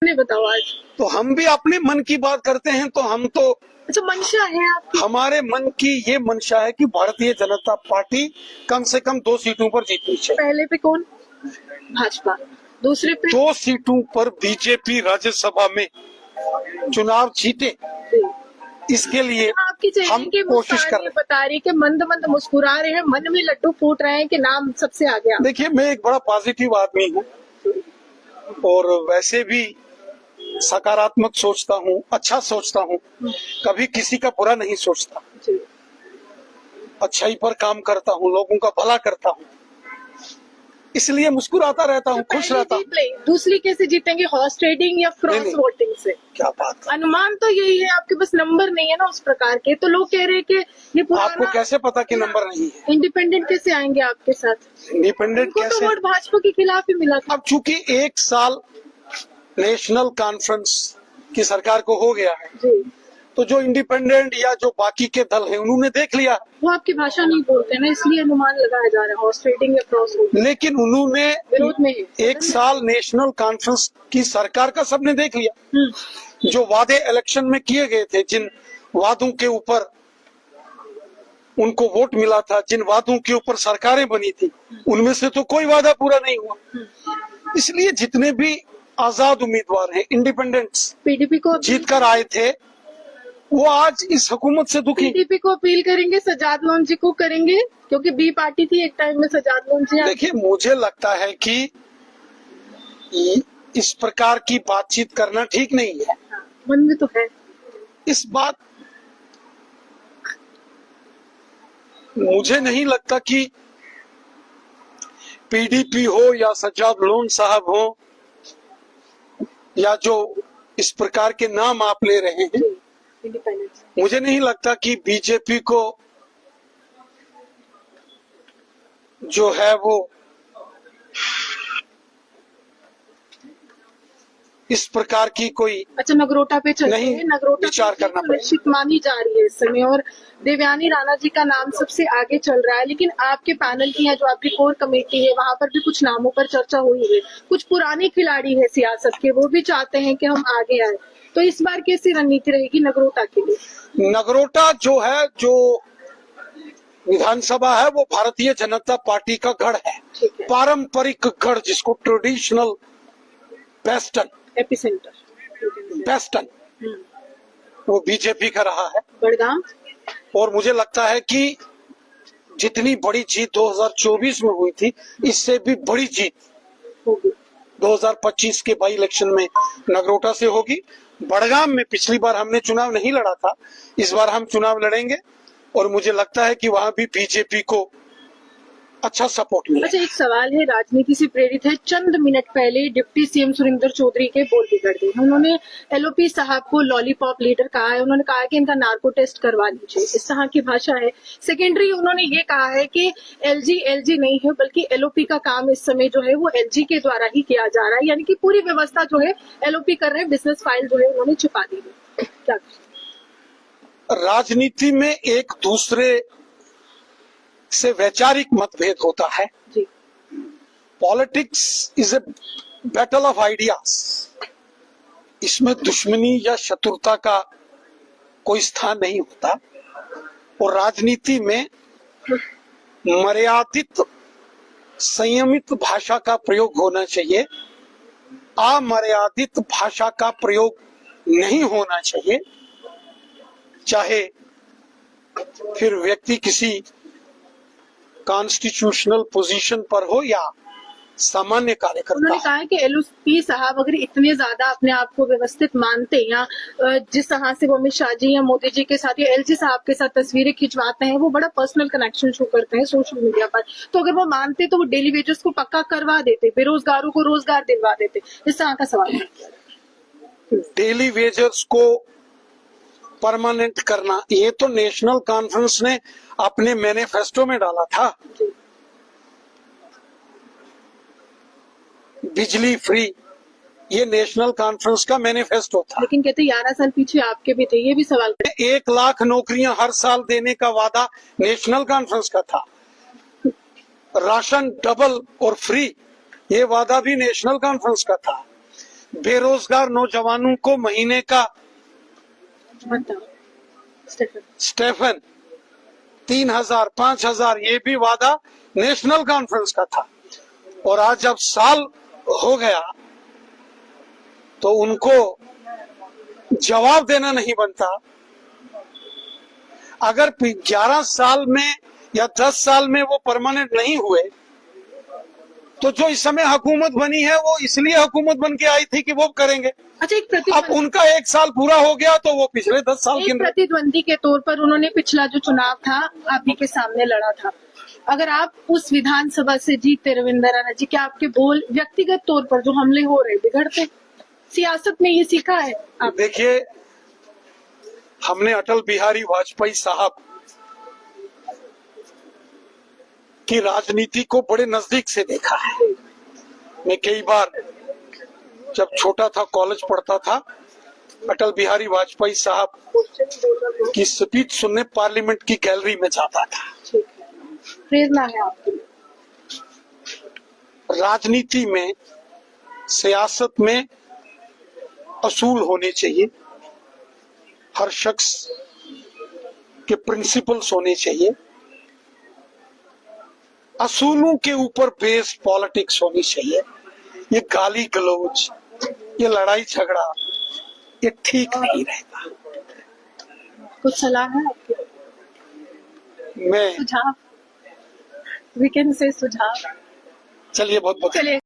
नहीं बताओ आज। तो हम भी अपने मन की बात करते हैं, तो हम तो अच्छा, मंशा है आपकी? हमारे मन की ये मंशा है कि भारतीय जनता पार्टी कम से कम 2 सीटों पर जीतनी चाहिए। पहले पे कौन? भाजपा। दूसरे पे? 2 सीटों पर बीजेपी राज्यसभा में चुनाव जीते, इसके लिए आपकी चेहरे हम की कोशिश कर मुस्कान रहे ये हैं। बता रही है कि मंद मंद मुस्कुरा रहे हैं, मन में लड्डू फूट रहे हैं कि नाम सबसे आगे आ। देखिए, मैं एक बड़ा पॉजिटिव आदमी हूँ और वैसे भी सकारात्मक सोचता हूँ, अच्छा सोचता हूँ, कभी किसी का बुरा नहीं सोचता, जी। अच्छाई पर काम करता हूँ, लोगों का भला करता हूँ, इसलिए मुस्कुराता रहता हूँ, खुश रहता हूँ। दूसरी कैसे जीतेंगे? हॉर्स ट्रेडिंग या क्रॉस नहीं। वोटिंग से? क्या बात है। अनुमान तो यही है, आपके पास नंबर नहीं है ना उस प्रकार के, तो लोग कह रहे हैं कि ये आपको कैसे पता कि नंबर नहीं है? इंडिपेंडेंट कैसे आएंगे आपके साथ? इंडिपेंडेंट उनको तो कैसे? वोट भाजपा के खिलाफ ही मिला था। अब चूंकि 1 साल नेशनल कॉन्फ्रेंस की सरकार को हो गया है, जी। तो जो इंडिपेंडेंट या जो बाकी के दल हैं उन्होंने देख लिया, वो आपकी भाषा नहीं बोलते ना, इसलिए अनुमान लगाया जा रहा है हॉर्स ट्रेडिंग या क्रॉस वोटिंग। लेकिन उन्होंने विरोध में है। 1 साल नेशनल कॉन्फ्रेंस की सरकार का सबने देख लिया। जो वादे इलेक्शन में किए गए थे, जिन वादों के ऊपर उनको वोट मिला था, जिन वादों के ऊपर सरकारें बनी थी, उनमें से तो कोई वादा पूरा नहीं हुआ। इसलिए जितने भी आजाद उम्मीदवार हैं, इंडिपेंडेंट्स पीडीपी को जीत कर आए थे, वो आज इस हुकूमत से दुखी। पीडीपी को अपील करेंगे, सजाद लोधी को करेंगे, क्योंकि बी पार्टी थी एक टाइम में सजाद लोधी। देखिए, मुझे लगता है कि इस प्रकार की बातचीत करना ठीक नहीं है। मन में तो है इस बात, मुझे नहीं लगता कि पीडीपी हो या सज्जाद लोन साहब हो या जो इस प्रकार के नाम आप ले रहे हैं, इंडिपेंडेंस। मुझे नहीं लगता कि बीजेपी को जो है वो इस प्रकार की कोई अच्छा, नगरोटा पे चलते नहीं हैं। नगरोटा विचार पे करना पड़ेगा। निश्चित मानी जा रही है इस समय, और देवयानी राणा जी का नाम सबसे आगे चल रहा है, लेकिन आपके पैनल की है जो आपकी कोर कमेटी है, वहाँ पर भी कुछ नामों पर चर्चा हुई है। कुछ पुराने खिलाड़ी है सियासत के, वो भी चाहते हैं कि हम आगे आए, तो इस बार कैसी रणनीति रहेगी नगरोटा के लिए? नगरोटा जो है, जो विधानसभा है, वो भारतीय जनता पार्टी का गढ़ है, पारंपरिक गढ़, जिसको ट्रेडिशनल बेस्टन एपिसेंटर वो बीजेपी का रहा है। बड़गाम। और मुझे लगता है कि जितनी बड़ी जीत 2024 में हुई थी, इससे भी बड़ी जीत होगी 2025 के बाई इलेक्शन में नगरोटा से होगी। बड़गाम में पिछली बार हमने चुनाव नहीं लड़ा था, इस बार हम चुनाव लड़ेंगे और मुझे लगता है कि वहां भी बीजेपी को अच्छा सपोर्ट मिलेगा। अच्छा, एक सवाल है, राजनीति से प्रेरित है। चंद मिनट पहले डिप्टी सीएम सुरेंद्र चौधरी के बोल बिगड़ गए। उन्होंने एलओपी साहब को लॉलीपॉप लीडर कहा है। उन्होंने कहा कि इनका नार्को टेस्ट करवा लीजिए, इस तरह की भाषा है। सेकेंडरी उन्होंने ये कहा है कि एलजी नहीं है, बल्कि एलओपी का काम इस समय जो है वो एलजी के द्वारा ही किया जा रहा है, यानी कि पूरी व्यवस्था जो है एलओपी कर रहे हैं। बिजनेस फाइल जो है उन्होंने छुपा दी है। क्या राजनीति में एक दूसरे से वैचारिक मतभेद होता है। जी। Politics is a battle of ideas. इसमें दुश्मनी या शत्रुता का कोई स्थान नहीं होता और राजनीति में मर्यादित संयमित भाषा का प्रयोग होना चाहिए, अमर्यादित भाषा का प्रयोग नहीं होना चाहिए, चाहे फिर व्यक्ति किसी कॉन्स्टिट्यूशनल पोजीशन पर हो या सामान्य कार्यकर्ता। उन्होंने कहा है कि एलओपी साहब अगर इतने ज्यादा अपने आप को व्यवस्थित मानते या जिस तरह से वो अमित शाह जी या मोदी जी के साथ या एलजी साहब के साथ तस्वीरें खिंचवाते हैं, वो बड़ा पर्सनल कनेक्शन शो करते हैं सोशल मीडिया पर, तो अगर वो मानते तो वो डेली वेजेस को पक्का करवा देते, बेरोजगारों को रोजगार दिलवा देते। इस तरह का सवाल है। डेली वेजर्स को परमानेंट करना, ये तो नेशनल कॉन्फ्रेंस ने अपने मैनिफेस्टो में डाला था। बिजली फ्री, ये नेशनल कॉन्फ्रेंस का मैनिफेस्टो था। लेकिन कहते 11 साल पीछे आपके भी थे, ये भी सवाल। 1 लाख नौकरियां हर साल देने का वादा नेशनल कॉन्फ्रेंस का था। राशन डबल और फ्री, ये वादा भी नेशनल कॉन्फ्रेंस का था। बेरोजगार नौजवानों को महीने का बताओ स्टेफन। स्टेफन 3,000 5,000 ये भी वादा नेशनल कॉन्फ्रेंस का था। और आज जब साल हो गया तो उनको जवाब देना नहीं बनता। अगर 11 साल में या 10 साल में वो परमानेंट नहीं हुए तो जो इस समय हुकूमत बनी है वो इसलिए हुकूमत बन के आई थी कि वो करेंगे। अच्छा, एक अब उनका 1 साल पूरा हो गया तो वो पिछले 10 साल एक प्रतिद्वंदी के तौर पर उन्होंने पिछला जो चुनाव था आप ही के सामने लड़ा था। अगर आप उस विधानसभा से जीतते रविंद्र राणा जी, क्या आपके बोल व्यक्तिगत तौर पर जो हमले हो रहे बिगड़ते? सियासत में ये सीखा है आप? देखिए, हमने अटल बिहारी वाजपेयी साहब की राजनीति को बड़े नजदीक से देखा है। मैं कई बार जब छोटा था, कॉलेज पढ़ता था, अटल बिहारी वाजपेयी साहब की स्पीच सुनने पार्लियामेंट की गैलरी में जाता था। प्रेरणा है आपकी। राजनीति में, सियासत में असूल होने चाहिए, हर शख्स के प्रिंसिपल्स होने चाहिए। असूलों के ऊपर बेस पॉलिटिक्स होनी चाहिए। ये गाली गलौज, ये लड़ाई झगड़ा, ये ठीक नहीं रहता। कुछ सलाह है आपकी? मैं सुझाव, वी कैन से सुझाव। चलिए बहुत बहुत चलिए।